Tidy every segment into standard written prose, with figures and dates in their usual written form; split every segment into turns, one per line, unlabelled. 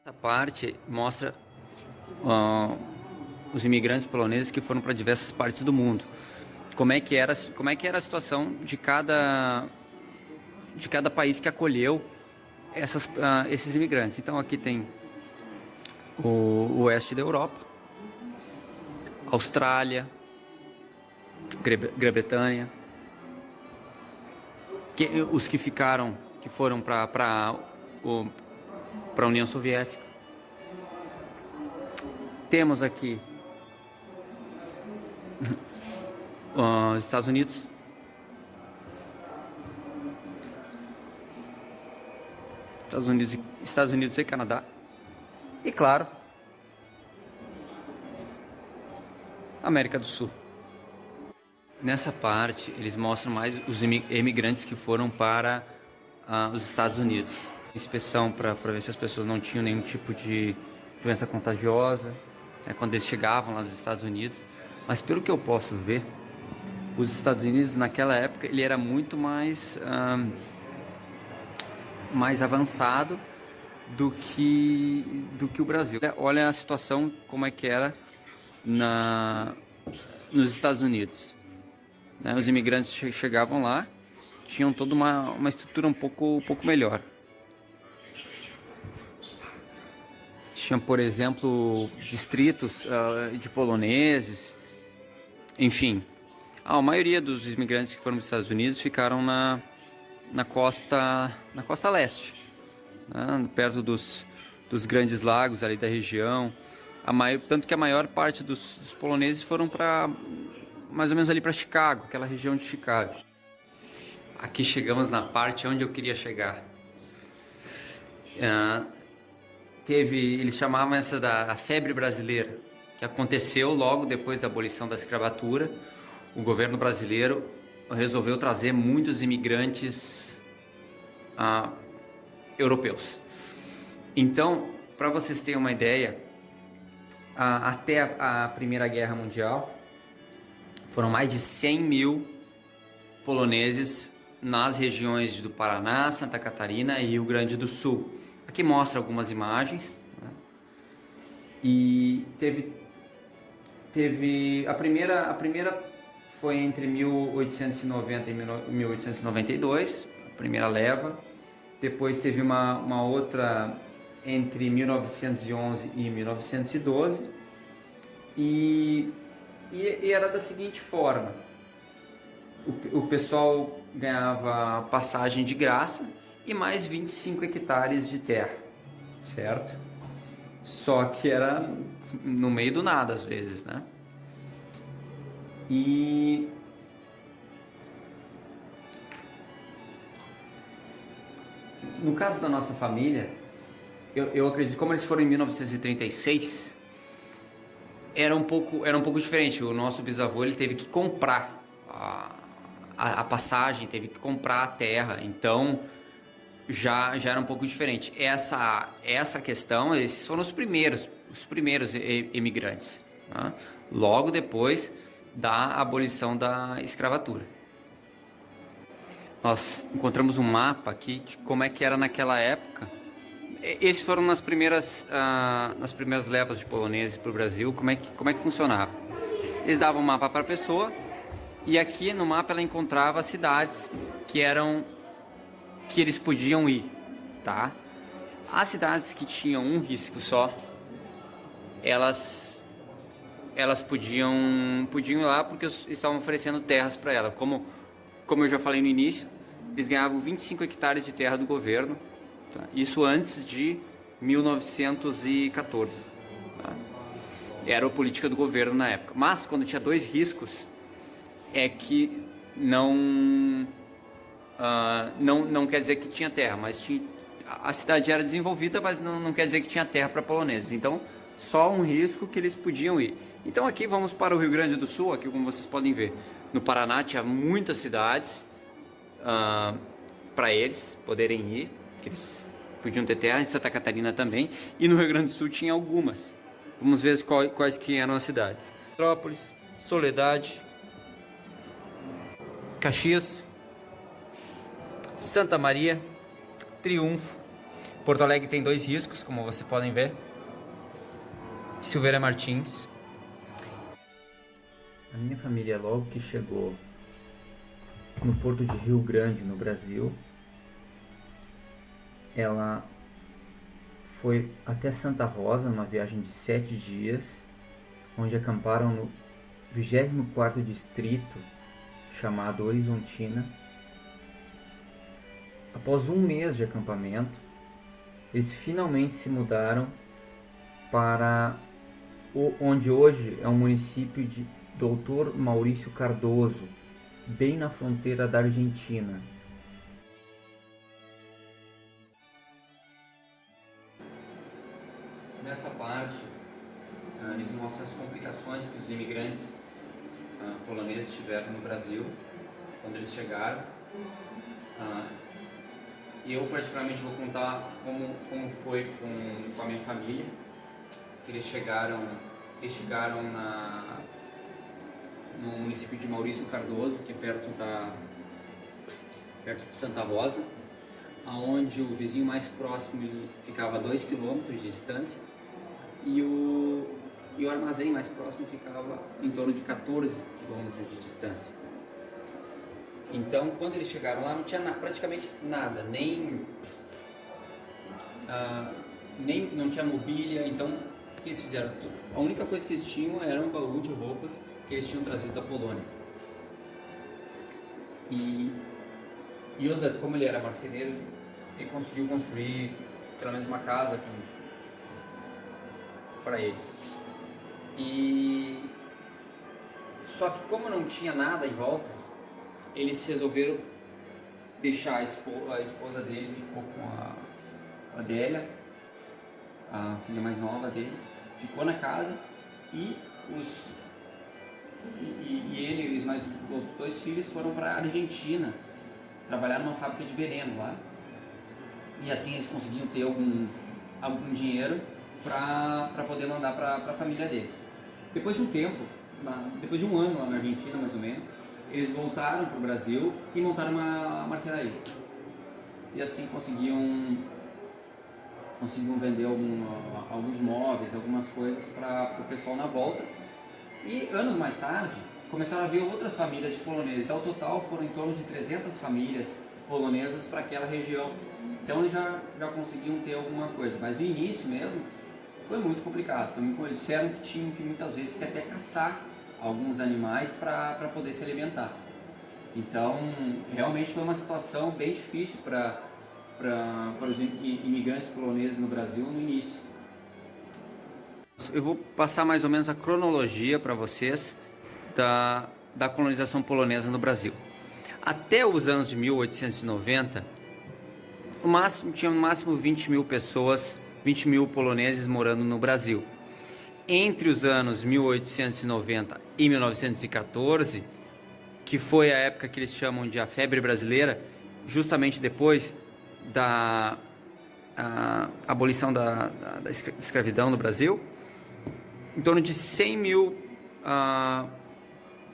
Essa parte mostra ah, os imigrantes poloneses que foram para diversas partes do mundo. Como é que era a situação de cada país que acolheu esses imigrantes. Então aqui tem o oeste da Europa, Austrália, Grã-Bretanha, os que foram para a União Soviética. Temos aqui os Estados Unidos, Estados Unidos e Canadá. E claro, América do Sul. Nessa parte, eles mostram mais os imigrantes que foram para os Estados Unidos. Inspeção para ver se as pessoas não tinham nenhum tipo de doença contagiosa, né, quando eles chegavam lá nos Estados Unidos. Mas pelo que eu posso ver, os Estados Unidos naquela época ele era muito mais avançado do que o Brasil. Olha a situação como é que era nos Estados Unidos. Né? Os imigrantes chegavam lá, tinham toda uma estrutura um pouco melhor. Tinha, por exemplo, distritos de poloneses, enfim. A maioria dos imigrantes que foram para os Estados Unidos ficaram na costa leste, né? Perto dos grandes lagos ali da região. Tanto que a maior parte dos poloneses foram para mais ou menos ali para Chicago, aquela região de Chicago. Aqui chegamos na parte onde eu queria chegar. Eles chamavam essa da febre brasileira, que aconteceu logo depois da abolição da escravatura. O governo brasileiro resolveu trazer muitos imigrantes europeus. Então, para vocês terem uma ideia, até a Primeira Guerra Mundial, foram mais de 100 mil poloneses nas regiões do Paraná, Santa Catarina e Rio Grande do Sul. Aqui mostra algumas imagens, né? E teve a primeira foi entre 1890 e 1892, a primeira leva. Depois teve uma outra entre 1911 e 1912 e era da seguinte forma: o pessoal ganhava passagem de graça e mais 25 hectares de terra, certo? Só que era no meio do nada às vezes, né? E no caso da nossa família, eu acredito, como eles foram em 1936, era um pouco diferente. O nosso bisavô ele teve que comprar a passagem, teve que comprar a terra, então já era um pouco diferente. Essa questão, esses foram os primeiros imigrantes, né? Logo depois da abolição da escravatura. Nós encontramos um mapa aqui de como é que era naquela época. Esses foram nas primeiras levas de poloneses para o Brasil. Como é que funcionava? Eles davam um mapa para a pessoa e aqui no mapa ela encontrava cidades que eles podiam ir, tá? As cidades que tinham um risco só, elas podiam ir lá porque estavam oferecendo terras para ela. Como eu já falei no início, eles ganhavam 25 hectares de terra do governo, tá? Isso antes de 1914. Tá? Era a política do governo na época. Mas quando tinha dois riscos, é que não quer dizer que tinha terra, mas a cidade era desenvolvida, mas não quer dizer que tinha terra para poloneses. Então, só um risco que eles podiam ir. Então aqui vamos para o Rio Grande do Sul. Aqui, como vocês podem ver, no Paraná tinha muitas cidades para eles poderem ir, que eles podiam ter terra. Em Santa Catarina também, e no Rio Grande do Sul tinha algumas. Vamos ver quais que eram as cidades: Petrópolis, Soledade, Caxias, Santa Maria, Triunfo, Porto Alegre tem 2 riscos, como vocês podem ver. Silveira Martins. A minha família, logo que chegou no Porto de Rio Grande, no Brasil, ela foi até Santa Rosa, numa viagem de 7 dias, onde acamparam no 24º distrito, chamado Horizontina. Após 1 mês de acampamento, eles finalmente se mudaram para onde hoje é o município de Doutor Maurício Cardoso, bem na fronteira da Argentina. Nessa parte, eles mostram as complicações que os imigrantes poloneses tiveram no Brasil quando eles chegaram. Eu particularmente vou contar como foi com a minha família, que eles chegaram no município de Maurício Cardoso, que é perto de Santa Rosa, onde o vizinho mais próximo ficava a 2 quilômetros de distância e o armazém mais próximo ficava em torno de 14 quilômetros de distância. Então, quando eles chegaram lá, não tinha praticamente nada, não tinha mobília. Então, o que eles fizeram? A única coisa que eles tinham era um baú de roupas que eles tinham trazido da Polônia. E Józef, como ele era marceneiro, ele conseguiu construir pelo menos uma casa para eles. Só que como não tinha nada em volta, eles resolveram deixar a esposa dele, ficou com a Adélia, a filha mais nova deles, ficou na casa e ele, mais os 2 filhos foram para a Argentina trabalhar numa fábrica de veneno lá. E assim eles conseguiam ter algum dinheiro para poder mandar para a família deles. Depois de um tempo, depois de 1 ano lá na Argentina mais ou menos, eles voltaram para o Brasil e montaram uma marcenaria. E assim conseguiam vender alguns móveis, algumas coisas para o pessoal na volta. E anos mais tarde, começaram a vir outras famílias de poloneses. Ao total foram em torno de 300 famílias polonesas para aquela região. Então eles já conseguiam ter alguma coisa. Mas no início mesmo foi muito complicado. Eles disseram que tinham que muitas vezes até caçar alguns animais para poder se alimentar. Então realmente foi uma situação bem difícil para os imigrantes poloneses no Brasil no início. Eu vou passar mais ou menos a cronologia para vocês da colonização polonesa no Brasil. Até os anos de 1890, tinha no máximo 20 mil pessoas, 20 mil poloneses morando no Brasil. Entre os anos 1890 e 1914, que foi a época que eles chamam de a febre brasileira, justamente depois da abolição da escravidão no Brasil, em torno de 100 mil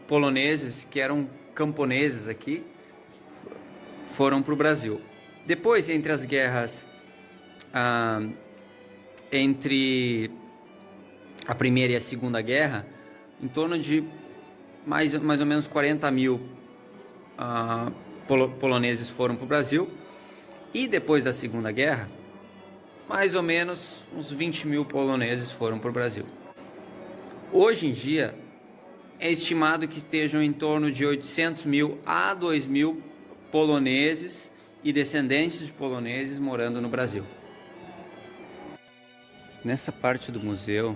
poloneses que eram camponeses aqui foram para o Brasil. Depois, entre as guerras entre a Primeira e a Segunda Guerra, em torno de mais ou menos 40 mil poloneses foram para o Brasil. E depois da Segunda Guerra, mais ou menos uns 20 mil poloneses foram para o Brasil. Hoje em dia, é estimado que estejam em torno de 800 mil a 2 mil poloneses e descendentes de poloneses morando no Brasil. Nessa parte do museu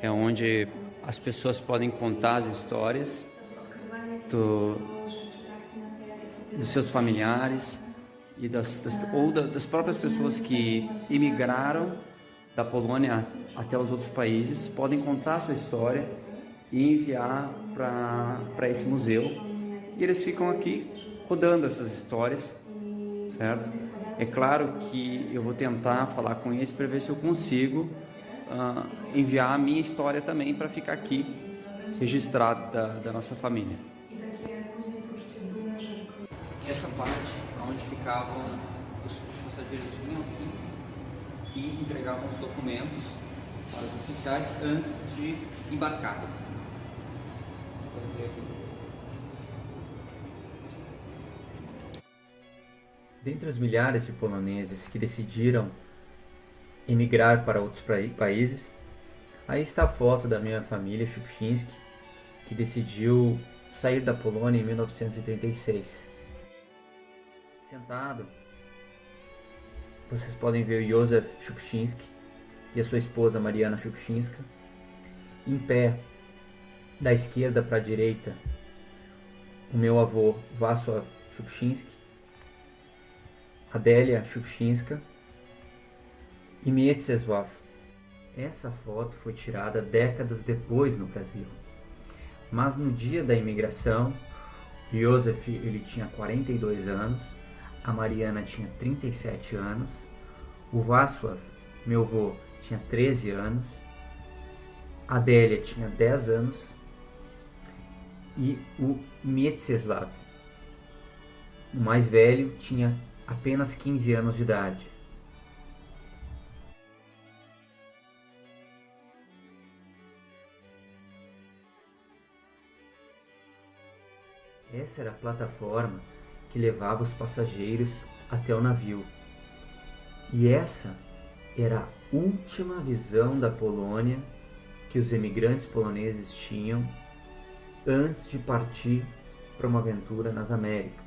é onde as pessoas podem contar as histórias dos seus familiares e das próprias pessoas que imigraram da Polônia até os outros países, podem contar a sua história e enviar para esse museu. E eles ficam aqui rodando essas histórias, certo? É claro que eu vou tentar falar com eles para ver se eu consigo enviar a minha história também para ficar aqui registrada da nossa família. Essa parte onde ficavam os passageiros vinham aqui e entregavam os documentos para os oficiais antes de embarcar. Dentre os milhares de poloneses que decidiram emigrar para outros países, aí está a foto da minha família Szupczynski, que decidiu sair da Polônia em 1936. Sentado, vocês podem ver o Józef Szupczynski e a sua esposa Mariana Szupczynska. Em pé, da esquerda para a direita, o meu avô Wacław Szupczynski, Adélia Szupczynska e Mieczysław. Essa foto foi tirada décadas depois no Brasil. Mas no dia da imigração, Józef ele tinha 42 anos, a Mariana tinha 37 anos, o Wacław, meu avô, tinha 13 anos, a Adélia tinha 10 anos e o Mieczysław, o mais velho, tinha apenas 15 anos de idade. Essa era a plataforma que levava os passageiros até o navio. E essa era a última visão da Polônia que os imigrantes poloneses tinham antes de partir para uma aventura nas Américas.